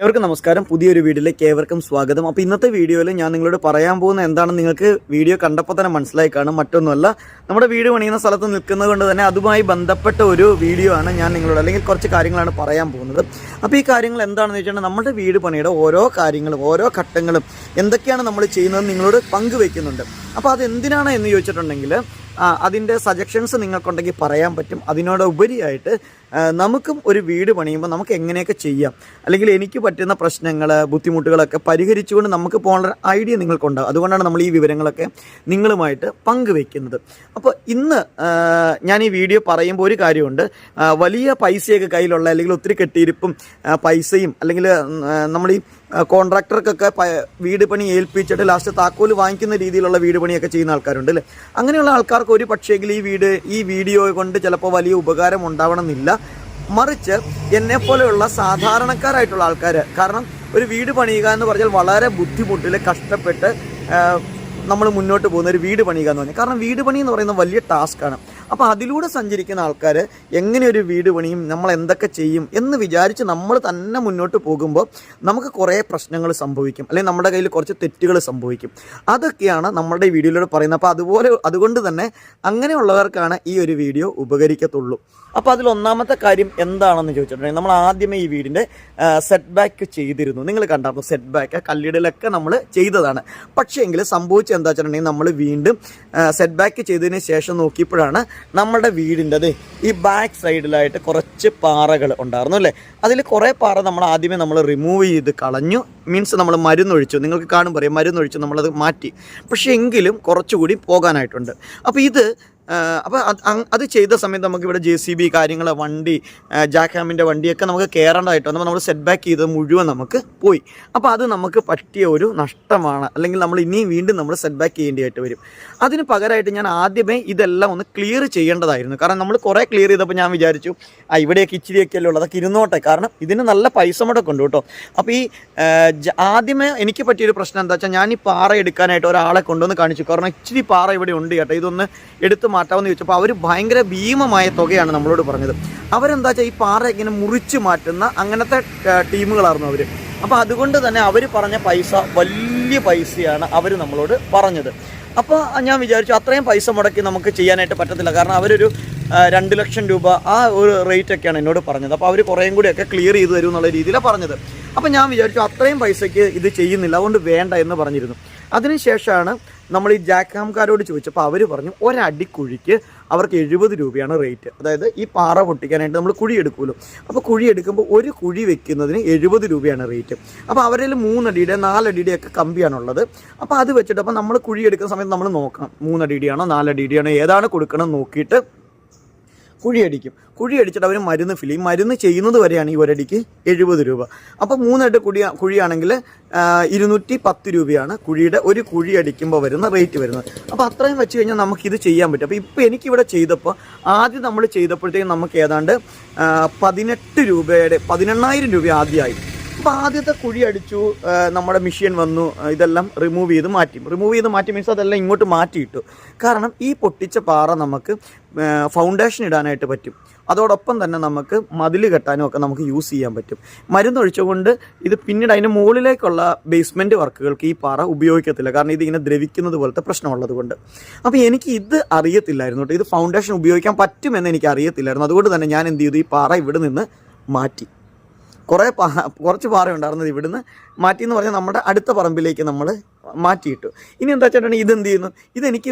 ഏവർക്കും നമസ്കാരം. പുതിയൊരു വീഡിയോയിലേക്ക് ഏവർക്കും സ്വാഗതം. അപ്പോൾ ഇന്നത്തെ വീഡിയോയിൽ ഞാൻ നിങ്ങളോട് പറയാൻ പോകുന്ന എന്താണെന്ന് നിങ്ങൾക്ക് വീഡിയോ കണ്ടപ്പോൾ തന്നെ മനസ്സിലായി കാണും. മറ്റൊന്നുമല്ല, നമ്മുടെ വീട് പണിയുന്ന സ്ഥലത്ത് നിൽക്കുന്നത് കൊണ്ട് തന്നെ അതുമായി ബന്ധപ്പെട്ട ഒരു വീഡിയോ ആണ് ഞാൻ നിങ്ങളോട്, അല്ലെങ്കിൽ കുറച്ച് കാര്യങ്ങളാണ് പറയാൻ പോകുന്നത്. അപ്പോൾ ഈ കാര്യങ്ങൾ എന്താണെന്ന് വെച്ചിട്ടുണ്ടെങ്കിൽ നമ്മുടെ വീട് പണിയുടെ ഓരോ കാര്യങ്ങളും ഓരോ ഘട്ടങ്ങളും എന്തൊക്കെയാണ് നമ്മൾ ചെയ്യുന്നതെന്ന് നിങ്ങളോട് പങ്കുവയ്ക്കുന്നുണ്ട്. അപ്പോൾ അതെന്തിനാണ് എന്ന് ചോദിച്ചിട്ടുണ്ടെങ്കിൽ അതിൻ്റെ സജഷൻസ് നിങ്ങൾക്കുണ്ടെങ്കിൽ പറയാൻ പറ്റും. അതിനോടുപരിയായിട്ട് നമുക്കും ഒരു വീട് പണിയുമ്പോൾ നമുക്ക് എങ്ങനെയൊക്കെ ചെയ്യാം, അല്ലെങ്കിൽ എനിക്ക് പറ്റുന്ന പ്രശ്നങ്ങൾ ബുദ്ധിമുട്ടുകളൊക്കെ പരിഹരിച്ചുകൊണ്ട് നമുക്ക് പോകാനുള്ള ഐഡിയ നിങ്ങൾക്കുണ്ടാകും. അതുകൊണ്ടാണ് നമ്മൾ ഈ വിവരങ്ങളൊക്കെ നിങ്ങളുമായിട്ട് പങ്കുവയ്ക്കുന്നത്. അപ്പോൾ ഇന്ന് ഞാൻ ഈ വീഡിയോ പറയുമ്പോൾ ഒരു കാര്യമുണ്ട്. വലിയ പൈസയൊക്കെ കയ്യിലുള്ള, അല്ലെങ്കിൽ ഒത്തിരി കെട്ടിയിരിപ്പും പൈസയും, അല്ലെങ്കിൽ നമ്മൾ ഈ കോൺട്രാക്ടർക്കൊക്കെ വീട് പണി ഏൽപ്പിച്ചിട്ട് ലാസ്റ്റ് താക്കോല് വാങ്ങിക്കുന്ന രീതിയിലുള്ള വീട് പണിയൊക്കെ ചെയ്യുന്ന ആൾക്കാരുണ്ട് അല്ലേ. അങ്ങനെയുള്ള ആൾക്കാർക്ക് ഒരു പക്ഷേങ്കിൽ ഈ വീഡിയോ കൊണ്ട് ചിലപ്പോൾ വലിയ ഉപകാരം ഉണ്ടാവണമെന്നില്ല. മറിച്ച് എന്നെപ്പോലെയുള്ള സാധാരണക്കാരായിട്ടുള്ള ആൾക്കാർ, കാരണം ഒരു വീട് പണിയുക എന്ന് പറഞ്ഞാൽ വളരെ ബുദ്ധിമുട്ടിൽ കഷ്ടപ്പെട്ട് നമ്മൾ മുന്നോട്ട് പോകുന്ന ഒരു വീട് പണിയുക എന്ന് പറഞ്ഞാൽ, കാരണം വീട് പണി എന്ന് പറയുന്നത് വലിയ ടാസ്ക്കാണ്. അപ്പോൾ അതിലൂടെ സഞ്ചരിക്കുന്ന ആൾക്കാർ എങ്ങനെ ഒരു വീട് പണിയും, നമ്മൾ എന്തൊക്കെ ചെയ്യും എന്ന് വിചാരിച്ച് നമ്മൾ തന്നെ മുന്നോട്ട് പോകുമ്പോൾ നമുക്ക് കുറേ പ്രശ്നങ്ങൾ സംഭവിക്കും, അല്ലെങ്കിൽ നമ്മുടെ കയ്യിൽ കുറച്ച് തെറ്റുകൾ സംഭവിക്കും. അതൊക്കെയാണ് നമ്മുടെ ഈ വീഡിയോയിലൂടെ പറയുന്നത്. അപ്പോൾ അതുകൊണ്ട് തന്നെ അങ്ങനെയുള്ളവർക്കാണ് ഈ ഒരു വീഡിയോ ഉപകരിക്കത്തുള്ളൂ. അപ്പോൾ അതിൽ ഒന്നാമത്തെ കാര്യം എന്താണെന്ന് ചോദിച്ചിട്ടുണ്ടെങ്കിൽ, നമ്മൾ ആദ്യമേ ഈ വീടിൻ്റെ സെറ്റ് ബാക്ക് ചെയ്തിരുന്നു. നിങ്ങൾ കണ്ടായിരുന്നു, സെറ്റ് ബാക്ക് കല്ലിടലൊക്കെ നമ്മൾ ചെയ്തതാണ്. പക്ഷേ എങ്കിൽ സംഭവിച്ചത് എന്താ വെച്ചിട്ടുണ്ടെങ്കിൽ, നമ്മൾ വീണ്ടും സെറ്റ് ബാക്ക് ചെയ്തതിന് ശേഷം നോക്കിയപ്പോഴാണ് നമ്മുടെ വീടിൻ്റെ ഈ ബാക്ക് സൈഡിലായിട്ട് കുറച്ച് പാറകൾ ഉണ്ടായിരുന്നു അല്ലേ. അതിൽ കുറേ പാറ നമ്മൾ ആദ്യമേ റിമൂവ് ചെയ്ത് കളഞ്ഞു. മീൻസ് നമ്മൾ മരുന്നൊഴിച്ചു, നിങ്ങൾക്ക് കാണും പറയാം, മരുന്നൊഴിച്ചു നമ്മളത് മാറ്റി. പക്ഷേ എങ്കിലും കുറച്ചുകൂടി പോകാനായിട്ടുണ്ട്. അപ്പോൾ അത് ചെയ്ത സമയത്ത് നമുക്കിവിടെ JCB കാര്യങ്ങൾ, വണ്ടി, ജാക്ക് ഹാമിൻ്റെ വണ്ടിയൊക്കെ നമുക്ക് കയറേണ്ടതായിട്ട് വന്നപ്പോൾ നമ്മൾ സെറ്റ് ബാക്ക് ചെയ്തത് മുഴുവൻ നമുക്ക് പോയി. അപ്പോൾ അത് നമുക്ക് പറ്റിയ ഒരു നഷ്ടമാണ്, അല്ലെങ്കിൽ നമ്മൾ ഇനിയും വീണ്ടും നമ്മൾ സെറ്റ് ബാക്ക് ചെയ്യേണ്ടതായിട്ട് വരും. അതിന് പകരമായിട്ട് ഞാൻ ആദ്യമേ ഇതെല്ലാം ഒന്ന് ക്ലിയർ ചെയ്യേണ്ടതായിരുന്നു. കാരണം നമ്മൾ കുറേ ക്ലിയർ ചെയ്തപ്പോൾ ഞാൻ വിചാരിച്ചു ഇവിടെയൊക്കെ ഇച്ചിരിയൊക്കെയല്ലേ ഉള്ളൂ, അതൊക്കെ ഇരുന്നോട്ടെ, കാരണം ഇതിന് നല്ല പൈസ മുടക്കുണ്ട് കേട്ടോ. അപ്പോൾ ഈ ആദ്യമേ എനിക്ക് പറ്റിയൊരു പ്രശ്നം എന്താ വെച്ചാൽ, ഞാൻ ഈ പാറ എടുക്കാനായിട്ട് ഒരാളെ കൊണ്ടുവന്ന് കാണിച്ചു. കാരണം ഇച്ചിരി പാറ ഇവിടെ ഉണ്ട് കേട്ടോ, ഇതൊന്ന് എടുത്ത് മാറ്റാമെന്ന് ചോദിച്ചപ്പോൾ അവർ ഭയങ്കര ഭീമമായ തുകയാണ് നമ്മളോട് പറഞ്ഞത്. അവരെന്താ വെച്ചാൽ ഈ പാറ ഇങ്ങനെ മുറിച്ച് മാറ്റുന്ന അങ്ങനത്തെ ടീമുകളായിരുന്നു അവർ. അപ്പോൾ അതുകൊണ്ട് തന്നെ അവർ പറഞ്ഞ പൈസ വലിയ പൈസയാണ് അവർ നമ്മളോട് പറഞ്ഞത്. അപ്പോൾ ഞാൻ വിചാരിച്ചു അത്രയും പൈസ മുടക്കി നമുക്ക് ചെയ്യാനായിട്ട് പറ്റത്തില്ല, കാരണം അവരൊരു 2 ലക്ഷം രൂപ ആ ഒരു റേറ്റൊക്കെയാണ് എന്നോട് പറഞ്ഞത്. അപ്പോൾ അവർ കുറേയും കൂടിയൊക്കെ ക്ലിയർ ചെയ്ത് തരും എന്നുള്ള രീതിയിലാണ് പറഞ്ഞത്. അപ്പോൾ ഞാൻ വിചാരിച്ചു അത്രയും പൈസയ്ക്ക് ഇത് ചെയ്യുന്നില്ല, അതുകൊണ്ട് വേണ്ട എന്ന് പറഞ്ഞിരുന്നു. അതിനുശേഷമാണ് നമ്മൾ ഈ ജാക്ക് ഹാംകാരോട് ചോദിച്ചപ്പോൾ അവർ പറഞ്ഞു ഒരടി കുഴിക്ക് അവർക്ക് 70 രൂപയാണ് റേറ്റ്. അതായത് ഈ പാറ പൊട്ടിക്കാനായിട്ട് നമ്മൾ കുഴി എടുക്കുമല്ലോ, അപ്പോൾ കുഴി എടുക്കുമ്പോൾ ഒരു കുഴി വെക്കുന്നതിന് 70 രൂപയാണ് റേറ്റ്. അപ്പോൾ അവരിൽ 3 അടിയുടെ 4 അടിയുടെ ഒക്കെ കമ്പിയാണുള്ളത്. അപ്പോൾ അത് വെച്ചിട്ട് അപ്പോൾ നമ്മൾ കുഴി എടുക്കുന്ന സമയത്ത് നമ്മൾ നോക്കണം 3 അടിയുടെയാണോ 4 അടിയുടെയാണോ ഏതാണ് കൊടുക്കണം നോക്കിയിട്ട് കുഴി അടിച്ചിട്ട് അവർ മരുന്ന് ഫില്ല് ചെയ്യും. മരുന്ന് ചെയ്യുന്നത് വരെയാണ് ഈ ഒരടിക്ക് 70 രൂപ. അപ്പോൾ 3 അടി കുഴിയാണെങ്കിൽ 210 രൂപയാണ് ഒരു കുഴി അടിക്കുമ്പോൾ വരുന്ന റേറ്റ് വരുന്നത്. അപ്പോൾ അത്രയും വെച്ച് കഴിഞ്ഞാൽ നമുക്കിത് ചെയ്യാൻ പറ്റും. അപ്പോൾ ഇപ്പോൾ എനിക്കിവിടെ ചെയ്തപ്പോൾ ആദ്യം നമ്മൾ ചെയ്തപ്പോഴത്തേക്കും നമുക്ക് ഏതാണ്ട് 18,000 രൂപ ആദ്യമായി. അപ്പോൾ ആദ്യത്തെ കുഴി അടിച്ചു, നമ്മുടെ മെഷീൻ വന്നു, ഇതെല്ലാം റിമൂവ് ചെയ്ത് മാറ്റി മീൻസ് അതെല്ലാം ഇങ്ങോട്ട് മാറ്റിയിട്ടു. കാരണം ഈ പൊട്ടിച്ച പാറ നമുക്ക് ഫൗണ്ടേഷൻ ഇടാനായിട്ട് പറ്റും, അതോടൊപ്പം തന്നെ നമുക്ക് മതിൽ കെട്ടാനും ഒക്കെ നമുക്ക് യൂസ് ചെയ്യാൻ പറ്റും. മരുന്നൊഴിച്ചുകൊണ്ട് ഇത് പിന്നീട് അതിൻ്റെ മുകളിലേക്കുള്ള ബേസ്മെൻറ്റ് വർക്കുകൾക്ക് ഈ പാറ ഉപയോഗിക്കത്തില്ല, കാരണം ഇതിങ്ങനെ ദ്രവിക്കുന്നത് പോലത്തെ പ്രശ്നമുള്ളത് കൊണ്ട്. അപ്പോൾ എനിക്ക് ഇത് അറിയത്തില്ലായിരുന്നു കേട്ടോ, ഇത് ഫൗണ്ടേഷൻ ഉപയോഗിക്കാൻ പറ്റുമെന്ന് എനിക്ക് അറിയത്തില്ലായിരുന്നു. അതുകൊണ്ട് തന്നെ ഞാൻ എന്ത് ചെയ്തു, ഈ പാറ ഇവിടെ നിന്ന് മാറ്റി. കുറച്ച് പാറ ഉണ്ടായിരുന്നത് ഇവിടുന്ന് മാറ്റി എന്ന് പറഞ്ഞാൽ നമ്മുടെ അടുത്ത പറമ്പിലേക്ക് നമ്മൾ മാറ്റിയിട്ടു. ഇനി എന്താ വെച്ചിട്ടുണ്ടെങ്കിൽ ഇതെന്ത് ചെയ്യുന്നു, ഇതെനിക്ക്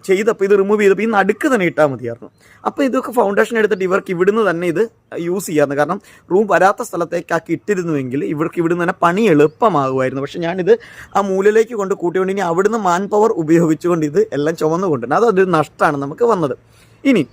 ചെയ്തപ്പോൾ ഇത് റിമൂവ് ചെയ്തപ്പോൾ ഈ നടുക്ക് തന്നെ ഇട്ടാൽ മതിയായിരുന്നു. അപ്പോൾ ഇതൊക്കെ ഫൗണ്ടേഷൻ എടുത്തിട്ട് ഇവർക്ക് ഇവിടുന്ന് തന്നെ ഇത് യൂസ് ചെയ്യാമായിരുന്നു. കാരണം റൂം വരാത്ത സ്ഥലത്തേക്കാക്കി ഇട്ടിരുന്നുവെങ്കിൽ ഇവർക്ക് ഇവിടുന്ന് തന്നെ പണി എളുപ്പമാകുമായിരുന്നു. പക്ഷേ ഞാനിത് ആ മൂലയിലേക്ക് കൊണ്ട് കൂട്ടിക്കൊണ്ട് ഇനി അവിടുന്ന് മാൻ പവർ ഉപയോഗിച്ചുകൊണ്ട് ഇത് എല്ലാം ചുമന്നുകൊണ്ടുണ്ട്. അതൊരു നഷ്ടമാണ് നമുക്ക് വന്നത്. ഇനി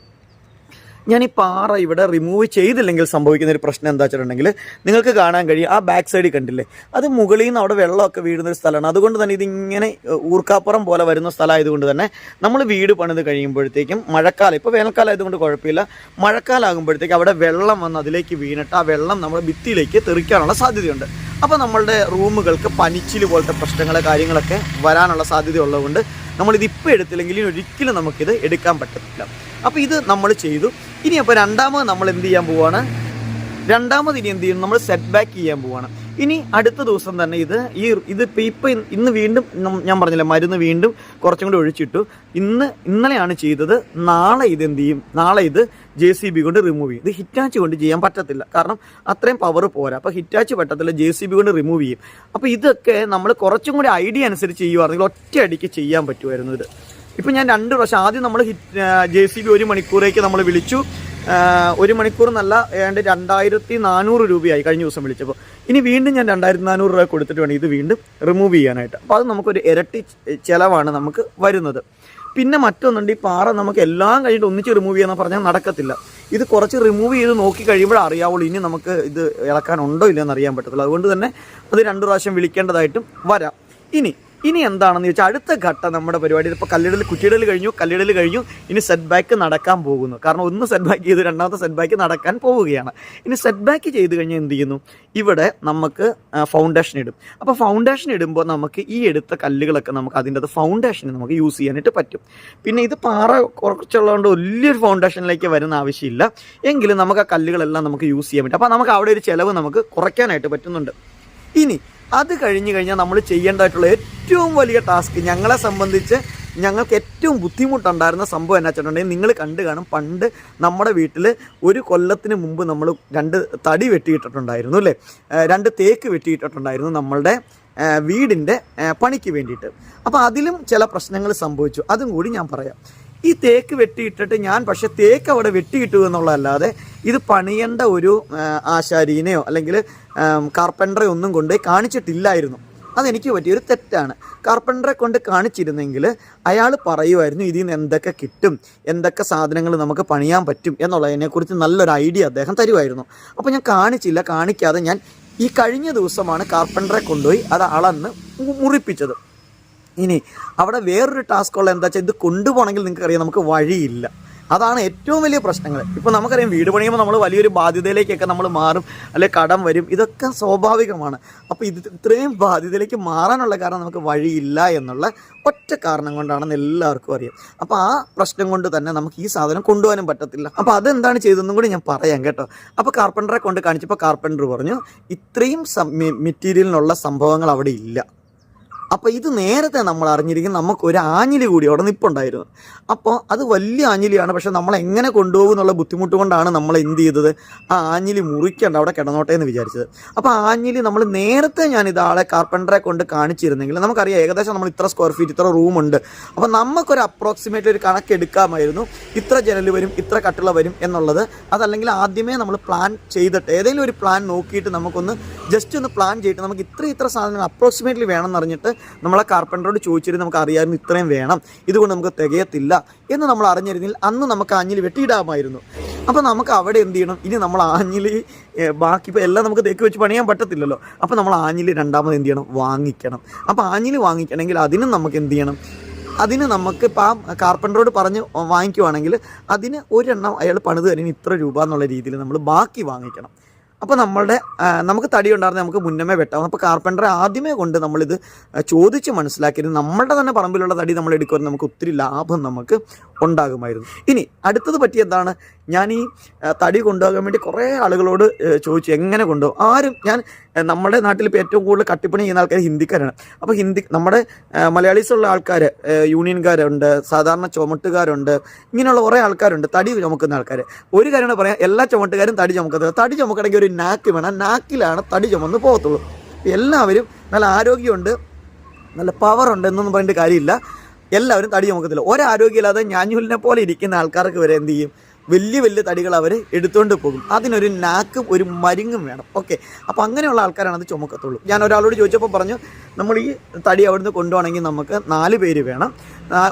ഞാൻ ഈ പാറ ഇവിടെ റിമൂവ് ചെയ്തില്ലെങ്കിൽ സംഭവിക്കുന്ന ഒരു പ്രശ്നം എന്താ വെച്ചിട്ടുണ്ടെങ്കിൽ, നിങ്ങൾക്ക് കാണാൻ കഴിയും ആ ബാക്ക് സൈഡിൽ കണ്ടില്ലേ, അത് മുകളിൽ നിന്ന് അവിടെ വെള്ളമൊക്കെ വീഴുന്നൊരു സ്ഥലമാണ്. അതുകൊണ്ട് തന്നെ ഇതിങ്ങനെ ഊർക്കാപ്പുറം പോലെ വരുന്ന സ്ഥലമായതുകൊണ്ട് തന്നെ നമ്മൾ വീട് പണിത് കഴിയുമ്പോഴത്തേക്കും മഴക്കാലം, ഇപ്പോൾ വേനൽക്കാലം ആയതുകൊണ്ട് കുഴപ്പമില്ല, മഴക്കാലം ആകുമ്പോഴത്തേക്കും അവിടെ വെള്ളം വന്ന് അതിലേക്ക് വീണിട്ട് ആ വെള്ളം നമ്മുടെ ഭിത്തിയിലേക്ക് തെറിക്കാനുള്ള സാധ്യതയുണ്ട്. അപ്പോൾ നമ്മളുടെ റൂമുകൾക്ക് പനിച്ചിൽ പോലത്തെ പ്രശ്നങ്ങൾ കാര്യങ്ങളൊക്കെ വരാനുള്ള സാധ്യതയുള്ളതുകൊണ്ട് നമ്മളിതിപ്പോൾ എടുത്തില്ലെങ്കിൽ ഒരിക്കലും നമുക്കിത് എടുക്കാൻ പറ്റത്തില്ല. അപ്പോൾ ഇത് നമ്മൾ ചെയ്തു. ഇനി അപ്പോൾ രണ്ടാമത് നമ്മൾ എന്ത് ചെയ്യാൻ പോവുകയാണ്, രണ്ടാമത് ഇനി എന്ത് ചെയ്യണം, നമ്മൾ സെറ്റ് ബാക്ക് ചെയ്യാൻ പോവുകയാണ്. ഇനി അടുത്ത ദിവസം തന്നെ ഇപ്പം ഇന്ന് വീണ്ടും ഞാൻ പറഞ്ഞില്ല മരുന്ന് വീണ്ടും കുറച്ചും കൂടി ഒഴിച്ചിട്ടു. ഇന്നലെയാണ് ചെയ്തത്. നാളെ ഇത് എന്ത് ചെയ്യും? നാളെ ഇത് JCB കൊണ്ട് റിമൂവ് ചെയ്യും. ഇത് ഹിറ്റാച്ചി കൊണ്ട് ചെയ്യാൻ പറ്റത്തില്ല, കാരണം അത്രയും പവർ പോരാ. അപ്പോൾ ഹിറ്റാച്ചി പറ്റത്തില്ല, JCB കൊണ്ട് റിമൂവ് ചെയ്യും. അപ്പോൾ ഇതൊക്കെ നമ്മൾ കുറച്ചും കൂടി ഐഡിയ അനുസരിച്ച് ചെയ്യുവാണെങ്കിൽ ഒറ്റയടിക്ക് ചെയ്യാൻ പറ്റുമായിരുന്നു. ഇത് ഇപ്പം ഞാൻ 2 പ്രാവശ്യം, ആദ്യം നമ്മൾ JCB 1 മണിക്കൂറേക്ക് നമ്മൾ വിളിച്ചു. 1 മണിക്കൂർ എന്നല്ല, ഏതാണ്ട് 2400 രൂപയായി കഴിഞ്ഞ ദിവസം വിളിച്ചപ്പോൾ. ഇനി വീണ്ടും ഞാൻ 2400 രൂപ കൊടുത്തിട്ട് വേണം ഇത് വീണ്ടും റിമൂവ് ചെയ്യാനായിട്ട്. അപ്പോൾ അത് നമുക്കൊരു ഇരട്ടി ചിലവാണ് നമുക്ക് വരുന്നത്. പിന്നെ മറ്റൊന്നുണ്ട്, ഈ പാറ നമുക്ക് എല്ലാം കഴിഞ്ഞിട്ട് ഒന്നിച്ച് റിമൂവ് ചെയ്യാന്ന് പറഞ്ഞാൽ നടക്കത്തില്ല. ഇത് കുറച്ച് റിമൂവ് ചെയ്ത് നോക്കി കഴിയുമ്പോഴേ അറിയാവുള്ളൂ ഇനി നമുക്ക് ഇത് ഇളക്കാനുണ്ടോ ഇല്ലയെന്ന് അറിയാൻ പറ്റത്തില്ല. അതുകൊണ്ട് തന്നെ അത് 2 പ്രാവശ്യം വിളിക്കേണ്ടതായിട്ടും വരാം. ഇനി എന്താണെന്ന് ചോദിച്ചാൽ അടുത്ത ഘട്ടം നമ്മുടെ പരിപാടി ഇപ്പോൾ കുറ്റിയിടൽ കഴിഞ്ഞു. ഇനി സെറ്റ് ബാക്ക് നടക്കാൻ പോകുന്നു. കാരണം ഒന്ന് സെറ്റ് ബാക്ക് ചെയ്ത് രണ്ടാമത്തെ സെറ്റ് ബാക്ക് നടക്കാൻ പോവുകയാണ്. ഇനി സെറ്റ് ബാക്ക് ചെയ്ത് കഴിഞ്ഞാൽ എന്ത് ചെയ്യുന്നു? ഇവിടെ നമുക്ക് ഫൗണ്ടേഷൻ ഇടും. അപ്പോൾ ഫൗണ്ടേഷൻ ഇടുമ്പോൾ നമുക്ക് ഈ എടുത്ത കല്ലുകളൊക്കെ നമുക്ക് അതിൻ്റെ ഫൗണ്ടേഷന് നമുക്ക് യൂസ് ചെയ്യാനായിട്ട് പറ്റും. പിന്നെ ഇത് പാറ കുറച്ചുള്ളതുകൊണ്ട് വലിയൊരു ഫൗണ്ടേഷനിലേക്ക് വരുന്ന ആവശ്യമില്ല. എങ്കിലും നമുക്ക് ആ കല്ലുകളെല്ലാം നമുക്ക് യൂസ് ചെയ്യാൻ പറ്റും. അപ്പോൾ നമുക്ക് അവിടെ ഒരു ചിലവ് നമുക്ക് കുറയ്ക്കാനായിട്ട് പറ്റുന്നുണ്ട്. ഇനി അത് കഴിഞ്ഞ് കഴിഞ്ഞാൽ നമ്മൾ ചെയ്യേണ്ടതായിട്ടുള്ള ഏറ്റവും വലിയ ടാസ്ക്, ഞങ്ങളെ സംബന്ധിച്ച് ഞങ്ങൾക്ക് ഏറ്റവും ബുദ്ധിമുട്ടുണ്ടായിരുന്ന സംഭവം എന്നാ വെച്ചിട്ടുണ്ടെങ്കിൽ നിങ്ങൾ കണ്ടു കാണും. പണ്ട് നമ്മുടെ വീട്ടിൽ 1 കൊല്ലത്തിന് മുമ്പ് നമ്മൾ 2 തടി വെട്ടിയിട്ടിട്ടുണ്ടായിരുന്നു അല്ലേ, 2 തേക്ക് വെട്ടിയിട്ടിട്ടുണ്ടായിരുന്നു നമ്മളുടെ വീടിൻ്റെ പണിക്ക് വേണ്ടിയിട്ട്. അപ്പോൾ അതിലും ചില പ്രശ്നങ്ങൾ സംഭവിച്ചു. അതും കൂടി ഞാൻ പറയാം. ഈ തേക്ക് വെട്ടിയിട്ടിട്ട് പക്ഷേ തേക്ക് അവിടെ വെട്ടിയിട്ടു എന്നുള്ളതല്ലാതെ ഇത് പണിയേണ്ട ഒരു ആശാരീനെയോ അല്ലെങ്കിൽ കാർപ്പൻറ്ററെ ഒന്നും കൊണ്ട് കാണിച്ചിട്ടില്ലായിരുന്നു. അതെനിക്ക് പറ്റിയൊരു തെറ്റാണ്. കാർപ്പൻറ്ററെ കൊണ്ട് കാണിച്ചിരുന്നെങ്കിൽ അയാൾ പറയുമായിരുന്നു ഇതിൽ നിന്ന് എന്തൊക്കെ കിട്ടും, എന്തൊക്കെ സാധനങ്ങൾ നമുക്ക് പണിയാൻ പറ്റും എന്നുള്ളതിനെക്കുറിച്ച് നല്ലൊരു ഐഡിയ അദ്ദേഹം തരുമായിരുന്നു. അപ്പോൾ ഞാൻ കാണിക്കാതെ ഞാൻ ഈ കഴിഞ്ഞ ദിവസമാണ് കാർപ്പൻറ്ററെ കൊണ്ടുപോയി അത് അളന്ന് മുറിപ്പിച്ചത്. ഇനി അവിടെ വേറൊരു ടാസ്ക് ഉള്ള എന്താ വെച്ചാൽ ഇത് കൊണ്ടുപോകണമെങ്കിൽ നിങ്ങൾക്കറിയാം നമുക്ക് വഴിയില്ല. അതാണ് ഏറ്റവും വലിയ പ്രശ്നങ്ങൾ. ഇപ്പോൾ നമുക്കറിയാം വീട് പണിയുമ്പോൾ നമ്മൾ വലിയൊരു ബാധ്യതയിലേക്കൊക്കെ നമ്മൾ മാറും, അല്ലെങ്കിൽ കടം വരും, ഇതൊക്കെ സ്വാഭാവികമാണ്. അപ്പോൾ ഇത്രയും ബാധ്യതയിലേക്ക് മാറാനുള്ള കാരണം നമുക്ക് വഴിയില്ല എന്നുള്ള ഒറ്റ കാരണം കൊണ്ടാണെന്ന് എല്ലാവർക്കും അറിയാം. അപ്പോൾ ആ പ്രശ്നം കൊണ്ട് തന്നെ നമുക്ക് ഈ സാധനം കൊണ്ടുപോകാനും പറ്റത്തില്ല. അപ്പോൾ അതെന്താണ് ചെയ്തതെന്നും കൂടി ഞാൻ പറയാം കേട്ടോ. അപ്പോൾ കാർപ്പൻറ്ററെ കൊണ്ട് കാണിച്ചപ്പോൾ കാർപ്പൻറ്റർ പറഞ്ഞു ഇത്രയും മെറ്റീരിയലിനുള്ള സംഭവങ്ങൾ അവിടെ ഇല്ല. അപ്പോൾ ഇത് നേരത്തെ നമ്മൾ അറിഞ്ഞിരിക്കും നമുക്കൊരു ആഞ്ഞിലി കൂടി അവിടെ നിൽപ്പുണ്ടായിരുന്നു. അപ്പോൾ അത് വലിയ ആഞ്ഞിലിയാണ്, പക്ഷെ നമ്മൾ എങ്ങനെ കൊണ്ടുപോകും എന്നുള്ള ബുദ്ധിമുട്ട് കൊണ്ടാണ് നമ്മൾ എന്ത് ചെയ്തത്, ആ ആഞ്ഞിലി മുറിക്കേണ്ട അവിടെ കിടന്നോട്ടെ എന്ന് വിചാരിച്ചത്. അപ്പോൾ ആഞ്ഞിലി നമ്മൾ നേരത്തെ ഞാൻ ഇതാളെ കാർപ്പൻറ്ററെ കൊണ്ട് കാണിച്ചിരുന്നെങ്കിൽ നമുക്കറിയാം ഏകദേശം നമ്മൾ ഇത്ര സ്ക്വയർ ഫീറ്റ് ഇത്ര റൂമുണ്ട്. അപ്പോൾ നമുക്കൊരു അപ്രോക്സിമേറ്റ് ഒരു കണക്കെടുക്കാമായിരുന്നു, ഇത്ര ജനൽ വരും, ഇത്ര കട്ടിള വരും എന്നുള്ളത്. അതല്ലെങ്കിൽ ആദ്യമേ നമ്മൾ പ്ലാൻ ചെയ്തിട്ട് ഏതെങ്കിലും ഒരു പ്ലാൻ നോക്കിയിട്ട് നമുക്കൊന്ന് ജസ്റ്റ് ഒന്ന് പ്ലാൻ ചെയ്തിട്ട് നമുക്ക് ഇത്ര സാധനങ്ങൾ അപ്രോക്സിമേറ്റ്ലി വേണമെന്ന് അറിഞ്ഞിട്ട് നമ്മളെ കാർപ്പൻറ്ററോട് ചോദിച്ചിരുന്നു നമുക്ക് അറിയാമായിരുന്നു ഇത്രയും വേണം, ഇതുകൊണ്ട് നമുക്ക് തികയത്തില്ല എന്ന് നമ്മൾ അറിഞ്ഞിരുന്നെങ്കിൽ അന്ന് നമുക്ക് ആഞ്ഞിലി വെട്ടിയിടാമായിരുന്നു. അപ്പോൾ നമുക്ക് അവിടെ എന്ത് ചെയ്യണം? ഇനി നമ്മൾ ആഞ്ഞിലി ബാക്കി ഇപ്പോൾ എല്ലാം നമുക്ക് തേക്ക് വെച്ച് പണിയാൻ പറ്റത്തില്ലല്ലോ. അപ്പോൾ നമ്മൾ ആഞ്ഞിലി രണ്ടാമത് എന്ത് ചെയ്യണം? വാങ്ങിക്കണം. അപ്പോൾ ആഞ്ഞിലി വാങ്ങിക്കണമെങ്കിൽ അതിനും നമുക്ക് എന്ത് ചെയ്യണം? അതിന് നമുക്ക് ഇപ്പം ആ കാർപ്പൻറ്ററോട് പറഞ്ഞ് വാങ്ങിക്കുവാണെങ്കിൽ അതിന് ഒരെണ്ണം അയാൾ പണിത് തരുന്ന ഇത്ര രൂപ എന്നുള്ള രീതിയിൽ നമ്മൾ ബാക്കി വാങ്ങിക്കണം. അപ്പോൾ നമുക്ക് തടി ഉണ്ടായിരുന്നത് നമുക്ക് മുന്നമേ വെട്ടാം. അപ്പോൾ കാർപ്പൻറ്ററെ ആദ്യമേ കൊണ്ട് നമ്മളിത് ചോദിച്ച് മനസ്സിലാക്കിയത് നമ്മളുടെ തന്നെ പറമ്പിലുള്ള തടി നമ്മൾ എടുക്കുവാൻ നമുക്ക് ഒത്തിരി ലാഭം നമുക്ക് ഉണ്ടാകുമായിരുന്നു. ഇനി അടുത്തത് പറ്റി എന്താണ്, ഞാൻ ഈ തടി കൊണ്ടുപോകാൻ വേണ്ടി കുറേ ആളുകളോട് ചോദിച്ചു എങ്ങനെ കൊണ്ടുപോകും. നമ്മുടെ നാട്ടിൽ ഇപ്പോൾ ഏറ്റവും കൂടുതൽ കട്ടിപ്പണി ചെയ്യുന്ന ആൾക്കാർ ഹിന്ദിക്കാരാണ്. അപ്പോൾ നമ്മുടെ മലയാളീസുള്ള ആൾക്കാർ, യൂണിയൻകാരുണ്ട്, സാധാരണ ചുമട്ടുകാരുണ്ട്, ഇങ്ങനെയുള്ള കുറേ ആൾക്കാരുണ്ട് തടി ചുമക്കുന്ന ആൾക്കാർ. ഒരു കാര്യമാണ് പറയാം, എല്ലാ ചുമട്ടുകാരും തടി ചുമക്കുന്നത്. തടി ചുമക്കണമെങ്കിൽ ഒരു നാക്ക് വേണം, നാക്കിലാണ് തടി ചുമന്ന് പോകത്തുള്ളൂ. എല്ലാവരും നല്ല ആരോഗ്യമുണ്ട്, നല്ല പവറുണ്ട് എന്നൊന്നും പറഞ്ഞിട്ട് കാര്യമില്ല, എല്ലാവരും തടി ചുമക്കത്തില്ല. ഒരാരോഗ്യമില്ലാതെ ഞാഞ്ഞൂലിനെ പോലെ ഇരിക്കുന്ന ആൾക്കാർക്ക് വരെ എന്ത് ചെയ്യും? വലിയ വലിയ തടികൾ അവർ എടുത്തുകൊണ്ട് പോകും. അതിനൊരു നാക്കും ഒരു മരുങ്ങും വേണം. ഓക്കെ, അപ്പോൾ അങ്ങനെയുള്ള ആൾക്കാരാണ് അത് ചുമക്കത്തുള്ളൂ. ഞാൻ ഒരാളോട് ചോദിച്ചപ്പോൾ പറഞ്ഞു നമ്മൾ ഈ തടി അവിടുന്ന് കൊണ്ടുപോകണമെങ്കിൽ നമുക്ക് 4 പേര് വേണം,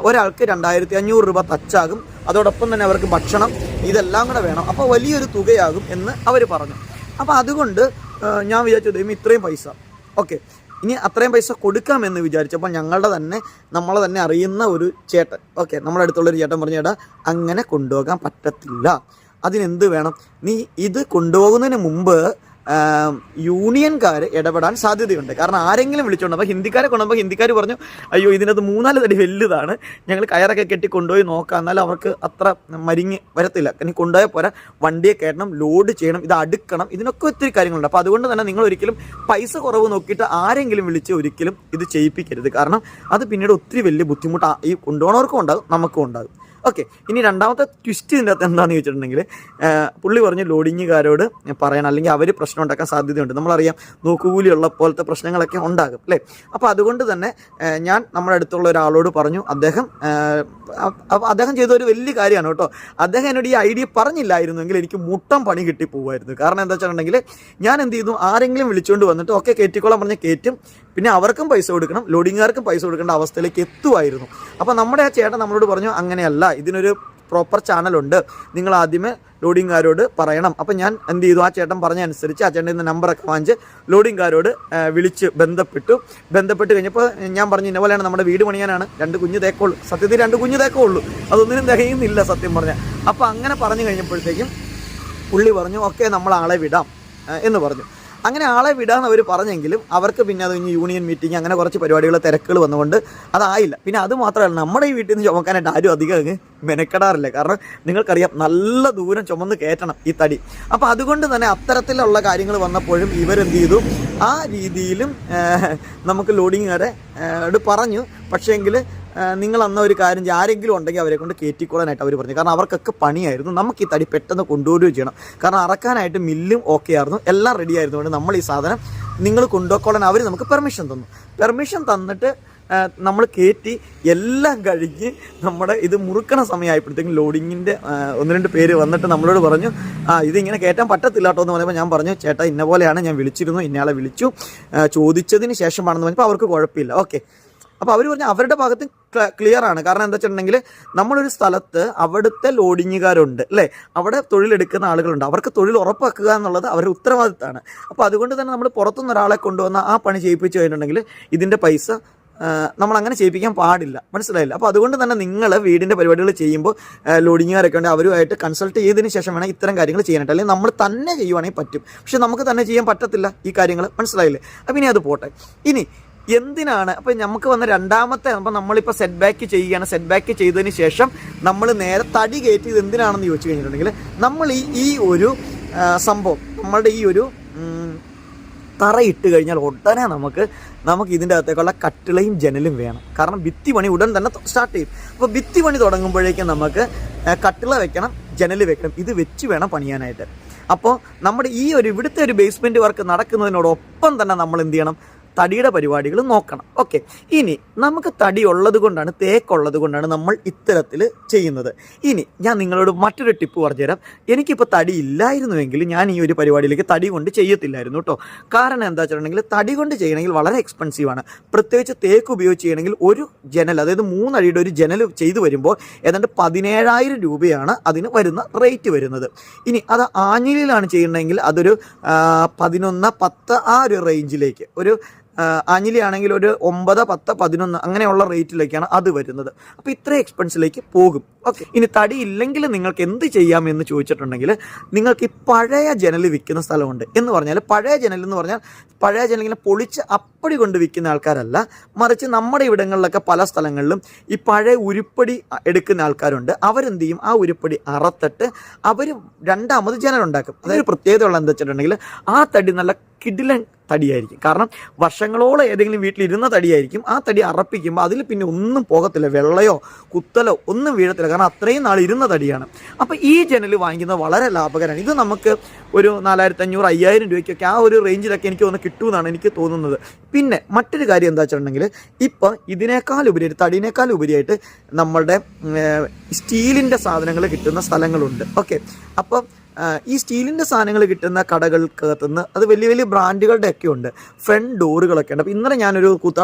ഒരാൾക്ക് 2500 രൂപ തച്ചാകും, അതോടൊപ്പം തന്നെ അവർക്ക് ഭക്ഷണം ഇതെല്ലാം കൂടെ വേണം, അപ്പോൾ വലിയൊരു തുകയാകും എന്ന് അവർ പറഞ്ഞു. അപ്പോൾ അതുകൊണ്ട് ഞാൻ വിചാരിച്ചത് ഇത്രയും പൈസ ഓക്കെ ഇനി അത്രയും പൈസ കൊടുക്കാമെന്ന് വിചാരിച്ചപ്പോൾ നമ്മളെ തന്നെ അറിയുന്ന ഒരു ചേട്ടൻ, ഓക്കെ, നമ്മുടെ അടുത്തുള്ളൊരു ചേട്ടൻ പറഞ്ഞു, ചേട്ടാ അങ്ങനെ കൊണ്ടുപോകാൻ പറ്റത്തില്ല, അതിനെന്ത് വേണം, നീ ഇത് കൊണ്ടുപോകുന്നതിന് മുമ്പ് യൂണിയൻകാർ ഇടപെടാൻ സാധ്യതയുണ്ട്. കാരണം ആരെങ്കിലും വിളിച്ചോണ്ട് അപ്പോൾ ഹിന്ദിക്കാരെ കൊണ്ടുപോകുമ്പോൾ ഹിന്ദിക്കാർ പറഞ്ഞു, അയ്യോ ഇതിനകത്ത് 3-4 തടി വലുതാണ്, ഞങ്ങൾ കയറൊക്കെ കെട്ടി കൊണ്ടുപോയി നോക്കാം, എന്നാലും അവർക്ക് അത്ര മരിങ്ങ് വരത്തില്ല, ഇനി കൊണ്ടുപോയാൽ പോരാ, വണ്ടിയെ കയറ്റണം, ലോഡ് ചെയ്യണം, ഇത് അടുക്കണം, ഇതിനൊക്കെ ഒത്തിരി കാര്യങ്ങളുണ്ട്. അപ്പോൾ അതുകൊണ്ട് തന്നെ നിങ്ങൾ ഒരിക്കലും പൈസ കുറവ് നോക്കിയിട്ട് ആരെങ്കിലും വിളിച്ച് ഒരിക്കലും ഇത് ചെയ്യിപ്പിക്കരുത്. കാരണം അത് പിന്നീട് ഒത്തിരി വലിയ ബുദ്ധിമുട്ട് ഈ കൊണ്ടുപോകുന്നവർക്കും ഉണ്ടാകും, നമുക്കും ഉണ്ടാകും. ഓക്കെ, ഇനി രണ്ടാമത്തെ ട്വിസ്റ്റ് ഇതിൻ്റെ അകത്ത് എന്താണെന്ന് ചോദിച്ചിട്ടുണ്ടെങ്കിൽ, പുള്ളി പറഞ്ഞു ലോഡിങ്ങുകാരോട് പറയണം, അല്ലെങ്കിൽ അവർ പ്രശ്നം ഉണ്ടാക്കാൻ സാധ്യതയുണ്ട്. നമ്മളറിയാം നോക്കുകൂലിയുള്ള പോലത്തെ പ്രശ്നങ്ങളൊക്കെ ഉണ്ടാകും അല്ലേ. അപ്പോൾ അതുകൊണ്ട് തന്നെ ഞാൻ നമ്മുടെ അടുത്തുള്ള ഒരാളോട് പറഞ്ഞു, അദ്ദേഹം ചെയ്ത ഒരു വലിയ കാര്യമാണ് കേട്ടോ. അദ്ദേഹം എന്നോട് ഈ ഐഡിയ പറഞ്ഞില്ലായിരുന്നെങ്കിൽ എനിക്ക് മുട്ടം പണി കിട്ടി പോകുമായിരുന്നു. കാരണം എന്താ വെച്ചിട്ടുണ്ടെങ്കിൽ ഞാൻ എന്ത് ചെയ്തു, ആരെങ്കിലും വിളിച്ചുകൊണ്ട് വന്നിട്ട് ഓക്കെ കയറ്റിക്കോളാൻ പറഞ്ഞ് കയറ്റും, പിന്നെ അവർക്കും പൈസ കൊടുക്കണം, ലോഡിങ്ങുകാർക്കും പൈസ കൊടുക്കേണ്ട അവസ്ഥയിലേക്ക് എത്തുമായിരുന്നു. അപ്പോൾ നമ്മുടെ ആ ചേട്ടൻ നമ്മളോട് പറഞ്ഞു, അങ്ങനെയല്ല, ഇതിനൊരു പ്രോപ്പർ ചാനലുണ്ട്, നിങ്ങൾ ആദ്യമേ ലോഡിങ്ങുകാരോട് പറയണം. അപ്പം ഞാൻ എന്ത് ചെയ്തു, ആ ചേട്ടൻ പറഞ്ഞ അനുസരിച്ച് ആ ചേട്ടൻ്റെ നമ്പറൊക്കെ വാങ്ങിച്ച് ലോഡിങ്ങുകാരോട് വിളിച്ച് ബന്ധപ്പെട്ട് കഴിഞ്ഞപ്പോൾ ഞാൻ പറഞ്ഞു, ഇന്ന പോലെയാണ്, നമ്മുടെ വീട് പണിയാനാണ്, 2 കുഞ്ഞ് തേക്കുള്ളൂ. സത്യത്തിൽ 2 കുഞ്ഞ് തേക്കുള്ളൂ, അതൊന്നിനും തികയുന്നില്ല സത്യം പറഞ്ഞാൽ. അപ്പോൾ അങ്ങനെ പറഞ്ഞു കഴിഞ്ഞപ്പോഴത്തേക്കും പുള്ളി പറഞ്ഞു, ഓക്കെ നമ്മൾ ആളെ വിടാം എന്ന് പറഞ്ഞു. അങ്ങനെ ആളെ വിടാന്ന് അവർ പറഞ്ഞെങ്കിലും അവർക്ക് പിന്നെ അത് കഴിഞ്ഞ് യൂണിയൻ മീറ്റിംഗ് അങ്ങനെ കുറച്ച് പരിപാടികൾ തിരക്കുകൾ വന്നുകൊണ്ട് അതായില്ല. പിന്നെ അത് മാത്രമല്ല, നമ്മുടെ ഈ വീട്ടിൽ നിന്ന് ചുമക്കാനായിട്ട് ആരും അധികം അങ്ങ് മെനക്കെടാറില്ല. കാരണം നിങ്ങൾക്കറിയാം നല്ല ദൂരം ചുമന്ന് കയറ്റണം ഈ തടി. അപ്പോൾ അതുകൊണ്ട് തന്നെ അത്തരത്തിലുള്ള കാര്യങ്ങൾ വന്നപ്പോഴും ഇവരെന്ത് ചെയ്തു, ആ രീതിയിലും നമുക്ക് ലോഡിങ്ങുകാരെ പറഞ്ഞു. പക്ഷേങ്കിൽ നിങ്ങൾ അന്ന ഒരു കാര്യം ആരെങ്കിലും ഉണ്ടെങ്കിൽ അവരെ കൊണ്ട് കയറ്റിക്കൊള്ളാനായിട്ട് അവർ പറഞ്ഞു. കാരണം അവർക്കൊക്കെ പണിയായിരുന്നു, നമുക്ക് ഈ തടി പെട്ടെന്ന് കൊണ്ടുവരികയും ചെയ്യണം. കാരണം അറക്കാനായിട്ട് മില്ലും ഓക്കെ ആയിരുന്നു, എല്ലാം റെഡി ആയിരുന്നുകൊണ്ട് നമ്മൾ ഈ സാധനം നിങ്ങൾ കൊണ്ടുപോയിക്കോളാൻ അവർ നമുക്ക് പെർമിഷൻ തന്നു. പെർമിഷൻ തന്നിട്ട് നമ്മൾ കയറ്റി എല്ലാം കഴിഞ്ഞ് നമ്മുടെ ഇത് മുറുക്കണ സമയമായപ്പോഴത്തേക്കും ലോഡിങ്ങിൻ്റെ 1-2 പേര് വന്നിട്ട് നമ്മളോട് പറഞ്ഞു, ഇതിങ്ങനെ കയറ്റാൻ പറ്റത്തില്ല കേട്ടോ എന്ന് പറയുമ്പോൾ ഞാൻ പറഞ്ഞു, ചേട്ടാ ഇന്ന പോലെയാണ്, ഞാൻ വിളിച്ചിരുന്നു, ഇന്നയാളെ വിളിച്ചു, ചോദിച്ചതിന് ശേഷമാണെന്ന് പറഞ്ഞപ്പോൾ അവർക്ക് കുഴപ്പമില്ല. ഓക്കെ, അപ്പോൾ അവർ പറഞ്ഞു അവരുടെ ഭാഗത്ത് ക്ലിയർ ആണ്. കാരണം എന്താ വെച്ചിട്ടുണ്ടെങ്കിൽ നമ്മളൊരു സ്ഥലത്ത് അവിടുത്തെ ലോഡിങ്ങുകാരുണ്ട് അല്ലേ, അവിടെ തൊഴിലെടുക്കുന്ന ആളുകളുണ്ട്, അവർക്ക് തൊഴിൽ ഉറപ്പാക്കുക എന്നുള്ളത് അവരുടെ ഉത്തരവാദിത്തമാണ്. അപ്പോൾ അതുകൊണ്ട് തന്നെ നമ്മൾ പുറത്തുനിന്ന് ഒരാളെ കൊണ്ടുവന്ന ആ പണി ചെയ്യിപ്പിച്ച് കഴിഞ്ഞിട്ടുണ്ടെങ്കിൽ ഇതിൻ്റെ പൈസ നമ്മളങ്ങനെ ചെയ്യിപ്പിക്കാൻ പാടില്ല, മനസ്സിലായില്ല. അപ്പോൾ അതുകൊണ്ട് തന്നെ നിങ്ങൾ വീടിൻ്റെ പരിപാടികൾ ചെയ്യുമ്പോൾ ലോഡിങ്ങുകാരൊക്കെ ഉണ്ട്, അവരുമായിട്ട് കൺസൾട്ട് ചെയ്തതിന് ശേഷം വേണം ഇത്തരം കാര്യങ്ങൾ ചെയ്യാനായിട്ട്. അല്ലെങ്കിൽ നമ്മൾ തന്നെ ചെയ്യുവാണെങ്കിൽ പറ്റും, പക്ഷെ നമുക്ക് തന്നെ ചെയ്യാൻ പറ്റത്തില്ല ഈ കാര്യങ്ങൾ, മനസ്സിലായില്ലേ. അപ്പം ഇനി അത് പോട്ടെ. ഇനി എന്തിനാണ് അപ്പം നമുക്ക് വന്ന രണ്ടാമത്തെ, അപ്പം നമ്മളിപ്പോൾ സെറ്റ് ബാക്ക് ചെയ്യുകയാണ്. സെറ്റ് ബാക്ക് ചെയ്തതിന് ശേഷം നമ്മൾ നേരെ തടി കയറ്റിയത് എന്തിനാണെന്ന് ചോദിച്ചു കഴിഞ്ഞിട്ടുണ്ടെങ്കിൽ, നമ്മൾ ഈ ഒരു സംഭവം നമ്മളുടെ ഈ ഒരു തറയിട്ട് കഴിഞ്ഞാൽ ഉടനെ നമുക്ക് ഇതിൻ്റെ അകത്തേക്കുള്ള കട്ടിളയും ജനലും വേണം. കാരണം ഭിത്തി പണി ഉടൻ തന്നെ സ്റ്റാർട്ട് ചെയ്യും. അപ്പോൾ ഭിത്തി പണി തുടങ്ങുമ്പോഴേക്കും നമുക്ക് കട്ടിള വെക്കണം, ജനൽ വെക്കണം, ഇത് വെച്ച് വേണം പണിയാനായിട്ട്. അപ്പോൾ നമ്മുടെ ഈ ഇവിടുത്തെ ഒരു ബേസ്മെൻറ്റ് വർക്ക് നടക്കുന്നതിനോടൊപ്പം തന്നെ നമ്മൾ എന്ത് ചെയ്യണം, തടിയുടെ പരിപാടികൾ നോക്കണം. ഓക്കെ, ഇനി നമുക്ക് തടി ഉള്ളത് കൊണ്ടാണ്, തേക്കുള്ളത് കൊണ്ടാണ് നമ്മൾ ഇത്തരത്തിൽ ചെയ്യുന്നത്. ഇനി ഞാൻ നിങ്ങളോട് മറ്റൊരു ടിപ്പ് പറഞ്ഞുതരാം. എനിക്കിപ്പോൾ തടി ഇല്ലായിരുന്നുവെങ്കിൽ ഞാൻ ഈ ഒരു പരിപാടിയിലേക്ക് തടി കൊണ്ട് ചെയ്യത്തില്ലായിരുന്നു കേട്ടോ. കാരണം എന്താ വെച്ചിട്ടുണ്ടെങ്കിൽ തടി കൊണ്ട് ചെയ്യണമെങ്കിൽ വളരെ എക്സ്പെൻസീവാണ്. പ്രത്യേകിച്ച് തേക്ക് ഉപയോഗിച്ച് ചെയ്യണമെങ്കിൽ ഒരു ജനൽ, അതായത് 3 അടിയുടെ ഒരു ജനൽ ചെയ്തു വരുമ്പോൾ ഏതാണ്ട് 17,000 രൂപയാണ് അതിന് വരുന്ന റേറ്റ് വരുന്നത്. ഇനി അത് ആഞ്ഞിലിയിലാണ് ചെയ്യുന്നതെങ്കിൽ അതൊരു 11, 10 ആ ഒരു റേഞ്ചിലേക്ക്, ഒരു ആഞ്ഞിലി ആണെങ്കിൽ ഒരു 9, 10, 11 അങ്ങനെയുള്ള റേറ്റിലേക്കാണ് അത് വരുന്നത്. അപ്പോൾ ഇത്ര എക്സ്പെൻസിലേക്ക് പോകും. ഓക്കെ, ഇനി തടി ഇല്ലെങ്കിൽ നിങ്ങൾക്ക് എന്ത് ചെയ്യാമെന്ന് ചോദിച്ചിട്ടുണ്ടെങ്കിൽ, നിങ്ങൾക്ക് ഈ പഴയ ജനൽ വിൽക്കുന്ന സ്ഥലമുണ്ട്. എന്ന് പറഞ്ഞാൽ പഴയ ജനൽ എന്ന് പറഞ്ഞാൽ പഴയ ജനൽ ഇങ്ങനെ പൊളിച്ച് അപ്പടി കൊണ്ട് വിൽക്കുന്ന ആൾക്കാരല്ല, മറിച്ച് നമ്മുടെ ഇവിടങ്ങളിലൊക്കെ പല സ്ഥലങ്ങളിലും ഈ പഴയ ഉരുപ്പടി എടുക്കുന്ന ആൾക്കാരുണ്ട്. അവരെന്ത് ചെയ്യും, ആ ഉരുപ്പടി അറത്തിട്ട് അവർ രണ്ടാമത് ജനലുണ്ടാക്കും. അതൊരു പ്രത്യേകത ഉള്ള എന്താ വെച്ചിട്ടുണ്ടെങ്കിൽ ആ തടി നല്ല കിടിലൻ തടിയായിരിക്കും. കാരണം വർഷങ്ങളോളം ഏതെങ്കിലും വീട്ടിലിരുന്ന തടിയായിരിക്കും. ആ തടി അറപ്പിക്കുമ്പോൾ അതിൽ പിന്നെ ഒന്നും പോകത്തില്ല, വെള്ളയോ കുത്തലോ ഒന്നും വീഴത്തില്ല. കാരണം അത്രയും നാൾ ഇരുന്ന തടിയാണ്. അപ്പോൾ ഈ ജനൽ വാങ്ങിക്കുന്നത് വളരെ ലാഭകരമാണ്. ഇത് നമുക്ക് ഒരു 4,500, 5,000 രൂപയ്ക്കൊക്കെ ആ ഒരു റേഞ്ചിലൊക്കെ എനിക്ക് തോന്നുന്നു കിട്ടുമെന്നാണ് എനിക്ക് തോന്നുന്നത്. പിന്നെ മറ്റൊരു കാര്യം എന്താ വെച്ചിട്ടുണ്ടെങ്കിൽ, ഇപ്പം ഇതിനേക്കാളുപരി, തടിനേക്കാൾ ഉപരിയായിട്ട് നമ്മളുടെ സ്റ്റീലിൻ്റെ സാധനങ്ങൾ കിട്ടുന്ന സ്ഥലങ്ങളുണ്ട്. ഓക്കെ, അപ്പം ഈ സ്റ്റീലിൻ്റെ സാധനങ്ങൾ കിട്ടുന്ന കടകൾക്കകത്തുനിന്ന് അത് വലിയ വലിയ ബ്രാൻഡുകളുടെ ഒക്കെ ഉണ്ട്, ഫ്രണ്ട് ഡോറുകളൊക്കെ ഉണ്ട്. അപ്പോൾ ഇന്നലെ ഞാനൊരു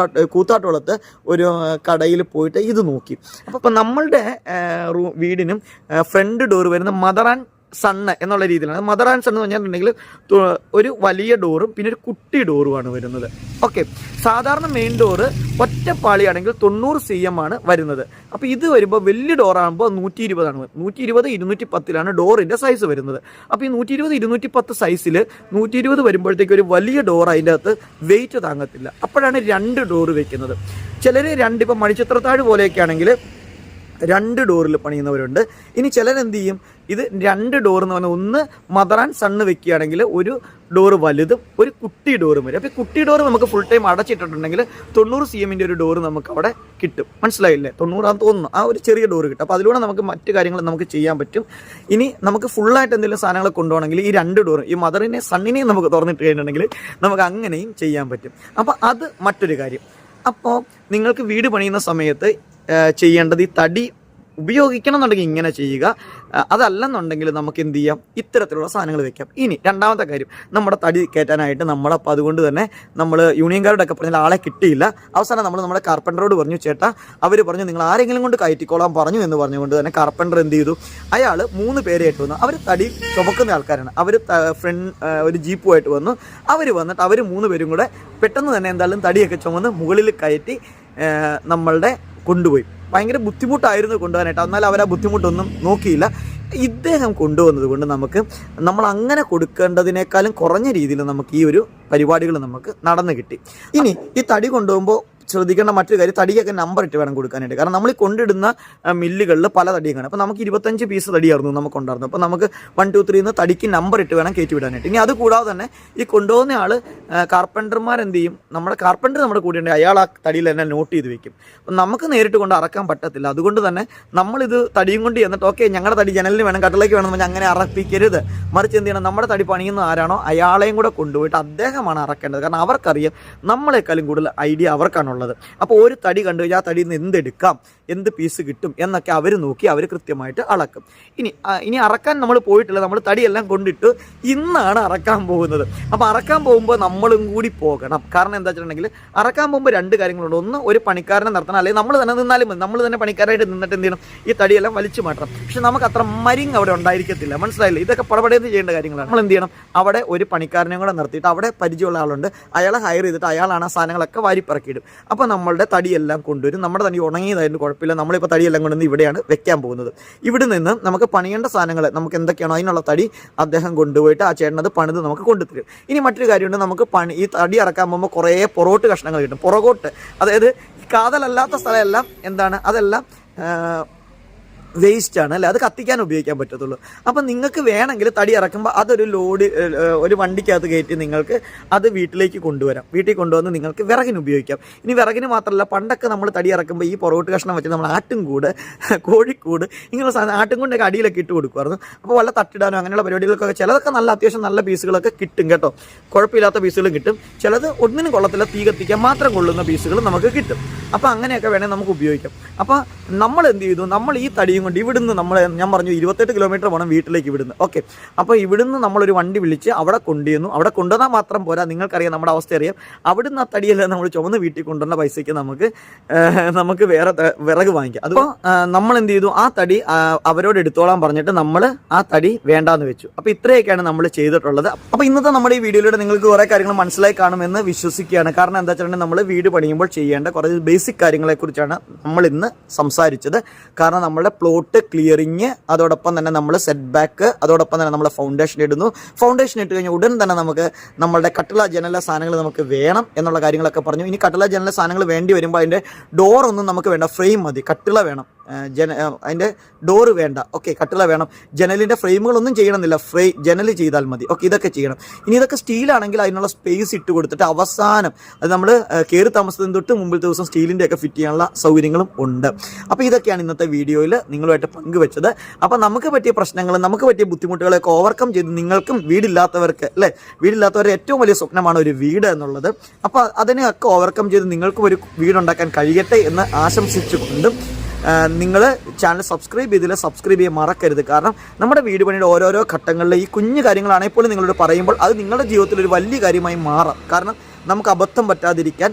കൂത്താട്ടോളത്ത് ഒരു കടയിൽ പോയിട്ട് ഇത് നോക്കി. അപ്പോൾ നമ്മളുടെ വീടിനും ഫ്രണ്ട് ഡോർ വരുന്ന മദർ ആൻഡ് സണ്ണ് എന്നുള്ള രീതിയിലാണ്. മദർ ആൻഡ് സൺ എന്ന് പറഞ്ഞിട്ടുണ്ടെങ്കിൽ ഒരു വലിയ ഡോറും പിന്നെ ഒരു കുട്ടി ഡോറുമാണ് വരുന്നത്. ഓക്കെ, സാധാരണ മെയിൻ ഡോറ് ഒറ്റപ്പാളിയാണെങ്കിൽ 90 cm ആണ് വരുന്നത്. അപ്പോൾ ഇത് വരുമ്പോൾ വലിയ ഡോറാകുമ്പോൾ 120 ആണ്. 120 210 ഡോറിൻ്റെ സൈസ് വരുന്നത്. അപ്പോൾ ഈ 120 210 സൈസിൽ 120 വരുമ്പോഴത്തേക്ക് ഒരു വലിയ ഡോർ അതിൻ്റെ അകത്ത് വെയിറ്റ് താങ്ങത്തില്ല. അപ്പോഴാണ് 2 ഡോറ് വെക്കുന്നത്. ചിലർ ഇപ്പം മണിച്ചിത്രത്താഴ് പോലെയൊക്കെ ആണെങ്കിൽ 2 ഡോറിൽ പണിയുന്നവരുണ്ട്. ഇനി ചിലരെന്ത് ചെയ്യും, ഇത് 2 ഡോർ എന്ന് പറഞ്ഞാൽ ഒന്ന് മദർ ആൻഡ് സണ്ണ് വെക്കുകയാണെങ്കിൽ ഒരു ഡോറ് വലുതും ഒരു കുട്ടി ഡോറും വരും. അപ്പോൾ ഈ കുട്ടി ഡോറ് നമുക്ക് ഫുൾ ടൈം അടച്ചിട്ടുണ്ടെങ്കിൽ 90 cm ഒരു ഡോറ് നമുക്ക് അവിടെ കിട്ടും. മനസ്സിലായില്ലേ? 90 ആണെന്ന് തോന്നുന്നു. ആ ഒരു ചെറിയ ഡോറ് കിട്ടും. അപ്പോൾ അതിലൂടെ നമുക്ക് മറ്റു കാര്യങ്ങൾ നമുക്ക് ചെയ്യാൻ പറ്റും. ഇനി നമുക്ക് ഫുള്ളായിട്ട് എന്തെങ്കിലും സാധനങ്ങൾ കൊണ്ടുപോകണമെങ്കിൽ ഈ 2 ഡോറും ഈ മദറിനെ സണ്ണിനെയും നമുക്ക് തുറന്നിട്ട് കഴിഞ്ഞിട്ടുണ്ടെങ്കിൽ നമുക്ക് അങ്ങനെയും ചെയ്യാൻ പറ്റും. അപ്പോൾ അത് മറ്റൊരു കാര്യം. അപ്പോൾ നിങ്ങൾക്ക് വീട് പണിയുന്ന സമയത്ത് ചെയ്യേണ്ടത് ഈ തടി ഉപയോഗിക്കണം എന്നുണ്ടെങ്കിൽ ഇങ്ങനെ ചെയ്യുക. അതല്ലെന്നുണ്ടെങ്കിൽ നമുക്ക് എന്ത് ചെയ്യാം, ഇത്തരത്തിലുള്ള സാധനങ്ങൾ വെക്കാം. ഇനി രണ്ടാമത്തെ കാര്യം, നമ്മുടെ തടി കയറ്റാനായിട്ട് നമ്മളപ്പോൾ അതുകൊണ്ട് തന്നെ നമ്മൾ യൂണിയൻകാരോടൊക്കെ പറഞ്ഞാൽ ആളെ കിട്ടിയില്ല. അവസാനം നമ്മുടെ കാർപ്പൻ്ററോട് പറഞ്ഞു, ചേട്ടാ അവർ പറഞ്ഞു നിങ്ങൾ ആരെങ്കിലും കൊണ്ട് കയറ്റിക്കോളാൻ പറഞ്ഞു എന്ന് പറഞ്ഞുകൊണ്ട് തന്നെ കാർപ്പൻ്റർ എന്ത് ചെയ്തു, അയാൾ 3 പേരായിട്ട് വന്നു. അവർ തടി ചുമക്കുന്ന ആൾക്കാരാണ്. അവർ ഒരു ജീപ്പുമായിട്ട് വന്നു. അവർ വന്നിട്ട് അവർ 3 പേരും കൂടെ പെട്ടെന്ന് തന്നെ എന്തായാലും തടിയൊക്കെ ചുമന്ന് മുകളിൽ കയറ്റി നമ്മളുടെ കൊണ്ടുപോയി. ഭയങ്കര ബുദ്ധിമുട്ടായിരുന്നു കൊണ്ടുപോകാനായിട്ട്. എന്നാൽ അവർ ആ ബുദ്ധിമുട്ടൊന്നും നോക്കിയില്ല. ഇദ്ദേഹം കൊണ്ടുവന്നത് കൊണ്ട് നമ്മൾ അങ്ങനെ കൊടുക്കേണ്ടതിനേക്കാളും കുറഞ്ഞ രീതിയിൽ നമുക്ക് ഈ ഒരു പരിപാടികൾ നമുക്ക് നടന്നു കിട്ടി. ഇനി ഈ തടി കൊണ്ടുപോകുമ്പോൾ ശ്രദ്ധിക്കേണ്ട മറ്റൊരു കാര്യം, തടിയൊക്കെ നമ്പർ ഇട്ട് വേണം കൊടുക്കാനായിട്ട്. കാരണം നമ്മൾ ഈ കൊണ്ടിടുന്ന മില്ലുകളിൽ പല തടിയാണ്. അപ്പോൾ നമുക്ക് 25 പീസ് തടിയായിരുന്നു നമുക്കുണ്ടായിരുന്നു. അപ്പോൾ നമുക്ക് 1 2 3 എന്ന് തടിക്ക് നമ്പർ ഇട്ട് വേണം കയറ്റി വിടാനായിട്ട്. ഇനി അത് കൂടാതെ തന്നെ ഈ കൊണ്ടുപോകുന്ന ആൾ കാർപ്പൻ്റർമാർ എന്ത് ചെയ്യും, നമ്മുടെ കാർപ്പൻ്റർ നമ്മുടെ കൂടെ ഉണ്ട്, അയാൾ ആ തടിയിൽ തന്നെ നോട്ട് ചെയ്ത് വെക്കും. അപ്പം നമുക്ക് നേരിട്ട് കൊണ്ട് അറക്കാൻ പറ്റത്തില്ല. അതുകൊണ്ട് തന്നെ നമ്മളിത് തടിയും കൊണ്ട് ചെന്നിട്ട് ഓക്കെ ഞങ്ങളുടെ തടി ജനലിന് വേണം കട്ടിലേക്ക് വേണം എന്ന് അങ്ങനെ അറപ്പിക്കരുത്. മറിച്ച് എന്ത് ചെയ്യണം, നമ്മുടെ തടി പണിയുന്ന ആരാണോ അയാളെയും കൂടെ കൊണ്ടുപോയിട്ട് അദ്ദേഹമാണ് അറക്കേണ്ടത്. കാരണം അവർക്കറിയാം നമ്മളെക്കാളും കൂടുതൽ ഐഡിയ അവർക്കാണുള്ളത്. അപ്പോൾ ഒരു തടി കണ്ടു കഴിഞ്ഞാൽ ആ തടിയിൽ നിന്ന് എന്തെടുക്കാം, എന്ത് പീസ് കിട്ടും എന്നൊക്കെ അവർ നോക്കി അവർ കൃത്യമായിട്ട് അളക്കും. ഇനി അറക്കാൻ നമ്മൾ പോയിട്ടില്ല, നമ്മൾ തടിയെല്ലാം കൊണ്ടിട്ട് ഇന്നാണ് അറക്കാൻ പോകുന്നത്. അപ്പോൾ അറക്കാൻ പോകുമ്പോൾ നമ്മളും കൂടി പോകണം. കാരണം എന്താ വെച്ചിട്ടുണ്ടെങ്കിൽ അറക്കാൻ പോകുമ്പോൾ 2 കാര്യങ്ങളുണ്ട്. ഒന്ന്, ഒരു പണിക്കാരനെ നിർത്തണം, അല്ലെങ്കിൽ നമ്മൾ തന്നെ നിന്നാലും മതി. നമ്മൾ തന്നെ പണിക്കാരായിട്ട് നിന്നിട്ട് എന്ത് ചെയ്യണം, ഈ തടിയെല്ലാം വലിച്ചു മാറ്റണം. പക്ഷെ നമുക്ക് അത്ര മരിങ് അവിടെ ഉണ്ടായിരിക്കത്തില്ല. മനസ്സിലായില്ലേ? ഇതൊക്കെ പടപടയെന്ന് ചെയ്യേണ്ട കാര്യങ്ങളാണ്. നമ്മൾ എന്ത് ചെയ്യണം, അവിടെ ഒരു പണിക്കാരനെ കൂടെ നിർത്തിയിട്ട് അവിടെ പരിചയമുള്ള ആളുണ്ട്, അയാളെ ഹയർ ചെയ്തിട്ട് അയാളാണ് ആ സാധനങ്ങളൊക്കെ വാരിപ്പറക്കിയിടും. അപ്പോൾ നമ്മളുടെ തടിയെല്ലാം കൊണ്ടുവരും. നമ്മുടെ തടി ഉണങ്ങിയതായിട്ട് കുഴപ്പമില്ല. നമ്മളിപ്പോൾ തടിയെല്ലാം കൊണ്ടുവന്ന് ഇവിടെയാണ് വെക്കാൻ പോകുന്നത്. ഇവിടെ നിന്ന് നമുക്ക് പണിയേണ്ട സാധനങ്ങൾ നമുക്ക് എന്തൊക്കെയാണോ അതിനുള്ള തടി അദ്ദേഹം കൊണ്ടുപോയിട്ട് ആ ചേട്ടനത് പണിത് നമുക്ക് കൊണ്ടുതരും. ഇനി മറ്റൊരു കാര്യമുണ്ട്, നമുക്ക് ഈ തടി ഇറക്കാൻ പോകുമ്പോൾ കുറേ പൊറോട്ട് കഷ്ണങ്ങൾ കിട്ടും. പുറകോട്ട്, അതായത് കാതലല്ലാത്ത സ്ഥലമെല്ലാം എന്താണ്, അതെല്ലാം വേസ്റ്റ് ആണ് അല്ലേ, അത് കത്തിക്കാൻ ഉപയോഗിക്കാൻ പറ്റത്തുള്ളൂ. അപ്പം നിങ്ങൾക്ക് വേണമെങ്കിൽ തടി ഇറക്കുമ്പോൾ അതൊരു ഒരു വണ്ടിക്കകത്ത് കയറ്റി നിങ്ങൾക്ക് അത് വീട്ടിലേക്ക് കൊണ്ടുവരാം. വീട്ടിൽ കൊണ്ടുവന്ന് നിങ്ങൾക്ക് വിറകിന് ഉപയോഗിക്കാം. ഇനി വിറകിന് മാത്രമല്ല, പണ്ടൊക്കെ നമ്മൾ തടി ഇറക്കുമ്പോൾ ഈ പൊറോട്ട് കഷ്ണം വെച്ച് നമ്മൾ ആട്ടുംകൂട്, കോഴിക്കൂട്, ഇങ്ങനെയുള്ള സാധനം ആട്ടുംകൂടിൻ്റെ അടിയിലൊക്കെ ഇട്ട് കൊടുക്കുമായിരുന്നു. അപ്പോൾ വല്ല തട്ടിടാനോ അങ്ങനെയുള്ള പരിപാടികൾക്കൊക്കെ ചിലതൊക്കെ അത്യാവശ്യം നല്ല പീസുകളൊക്കെ കിട്ടും കേട്ടോ. കുഴപ്പമില്ലാത്ത പീസുകളും കിട്ടും. ചിലത് ഒന്നിനും കൊള്ളത്തില്ല, തീ കത്തിക്കാൻ മാത്രം കൊള്ളുന്ന പീസുകൾ നമുക്ക് കിട്ടും. അപ്പോൾ അങ്ങനെയൊക്കെ വേണേൽ നമുക്ക് ഉപയോഗിക്കാം. അപ്പോൾ നമ്മൾ എന്ത് ചെയ്തു, നമ്മൾ ഈ തടിയും കൊണ്ട് ഇവിടുന്ന് ഞാൻ പറഞ്ഞു 28 കിലോമീറ്റർ വേണം വീട്ടിലേക്ക് ഇവിടുന്ന്. ഓക്കെ, അപ്പോൾ ഇവിടുന്ന് നമ്മളൊരു വണ്ടി വിളിച്ച് അവിടെ കൊണ്ടുവന്നു. അവിടെ കൊണ്ടുവന്നാൽ മാത്രം പോരാ, നിങ്ങൾക്കറിയാം നമ്മുടെ അവസ്ഥ അറിയാം. അവിടുന്ന് ആ തടിയെല്ലാം നമ്മൾ ചുമന്ന് വീട്ടിൽ കൊണ്ടുവന്ന പൈസയ്ക്ക് നമുക്ക് വേറെ വിറക് വാങ്ങിക്കാം. അപ്പോൾ നമ്മൾ എന്ത് ചെയ്തു, ആ തടി അവരോട് എടുത്തോളാൻ പറഞ്ഞിട്ട് നമ്മൾ ആ തടി വേണ്ടാന്ന് വെച്ചു. അപ്പോൾ ഇത്രയൊക്കെയാണ് നമ്മൾ ചെയ്തിട്ടുള്ളത്. അപ്പോൾ ഇന്നത്തെ നമ്മുടെ ഈ വീഡിയോയിലൂടെ നിങ്ങൾക്ക് കുറേ കാര്യങ്ങൾ മനസ്സിലായി കാണുമെന്ന് വിശ്വസിക്കുകയാണ്. കാരണം എന്താ വെച്ചിട്ടുണ്ടെങ്കിൽ നമ്മൾ വീട് പണിയുമ്പോൾ ചെയ്യേണ്ട കുറേ ബേസിക് കാര്യങ്ങളെക്കുറിച്ചാണ് നമ്മൾ ഇന്ന് സംസാരിച്ചത്. കാരണം നമ്മളുടെ പ്ലോട്ട് ക്ലിയറിങ്, അതോടൊപ്പം തന്നെ നമ്മൾ സെറ്റ് ബാക്ക്, അതോടൊപ്പം തന്നെ നമ്മൾ ഫൗണ്ടേഷൻ ഇടുന്നു. ഫൗണ്ടേഷൻ ഇട്ട് കഴിഞ്ഞാൽ ഉടൻ തന്നെ നമുക്ക് നമ്മളുടെ കട്ടിള ജനല സാധനങ്ങൾ നമുക്ക് വേണം എന്നുള്ള കാര്യങ്ങളൊക്കെ പറഞ്ഞു. ഇനി കട്ടിള ജനല സാധനങ്ങൾ വേണ്ടി വരുമ്പോൾ അതിൻ്റെ ഡോറൊന്നും നമുക്ക് വേണ്ട, ഫ്രെയിം മതി. കട്ടിള വേണം, അതിൻ്റെ ഡോറ് വേണ്ട. ഓക്കെ, കട്ടിള വേണം. ജനലിൻ്റെ ഫ്രെയിമുകളൊന്നും ചെയ്യണമെന്നില്ല, ജനൽ ചെയ്താൽ മതി. ഓക്കെ, ഇതൊക്കെ ചെയ്യണം. ഇനി ഇതൊക്കെ സ്റ്റീലാണെങ്കിൽ അതിനുള്ള സ്പേസ് ഇട്ട് കൊടുത്തിട്ട് അവസാനം അത് നമ്മൾ കയറി താമസത്തിന് തൊട്ട് മുമ്പിലത്തെ ദിവസം സ്റ്റീലിൻ്റെ ഒക്കെ ഫിറ്റ് ചെയ്യാനുള്ള സൗകര്യങ്ങളും ഉണ്ട്. അപ്പോൾ ഇതൊക്കെയാണ് ഇന്നത്തെ വീഡിയോയിൽ നിങ്ങളുമായിട്ട് പങ്കുവെച്ചത്. അപ്പോൾ നമുക്ക് പറ്റിയ പ്രശ്നങ്ങൾ, നമുക്ക് പറ്റിയ ബുദ്ധിമുട്ടുകളൊക്കെ ഓവർകം ചെയ്ത് നിങ്ങൾക്കും വീടില്ലാത്തവർക്ക് അല്ലേ, വീടില്ലാത്തവരുടെ ഏറ്റവും വലിയ സ്വപ്നമാണ് ഒരു വീട് എന്നുള്ളത്. അപ്പോൾ അതിനെയൊക്കെ ഓവർകം ചെയ്ത് നിങ്ങൾക്കും ഒരു വീടുണ്ടാക്കാൻ കഴിയട്ടെ എന്ന് ആശംസിച്ചുകൊണ്ടും നിങ്ങൾ ചാനൽ സബ്സ്ക്രൈബ് ചെയ്യാൻ മറക്കരുത്. കാരണം നമ്മുടെ വീട് പണിയുടെ ഓരോരോ ഘട്ടങ്ങളിൽ ഈ കുഞ്ഞു കാര്യങ്ങളാണെങ്കിൽ പോലും നിങ്ങളോട് പറയുമ്പോൾ അത് നിങ്ങളുടെ ജീവിതത്തിൽ ഒരു വലിയ കാര്യമായി മാറാം. കാരണം നമുക്ക് അബദ്ധം പറ്റാതിരിക്കാൻ,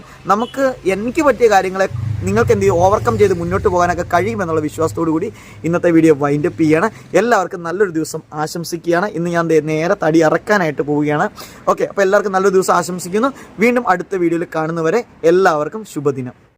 എനിക്ക് പറ്റിയ കാര്യങ്ങളെ നിങ്ങൾക്ക് എന്ത് ചെയ്യും ഓവർകം ചെയ്ത് മുന്നോട്ട് പോകാനൊക്കെ കഴിയുമെന്നുള്ള വിശ്വാസത്തോടു കൂടി ഇന്നത്തെ വീഡിയോ വൈൻഡപ്പ് ചെയ്യാണ്. എല്ലാവർക്കും നല്ലൊരു ദിവസം ആശംസിക്കുകയാണ്. ഇന്ന് ഞാൻ നേരെ തടി ഇറക്കാനായിട്ട് പോവുകയാണ്. ഓക്കെ, അപ്പോൾ എല്ലാവർക്കും നല്ലൊരു ദിവസം ആശംസിക്കുന്നു. വീണ്ടും അടുത്ത വീഡിയോയിൽ കാണുന്നവരെ എല്ലാവർക്കും ശുഭദിനം.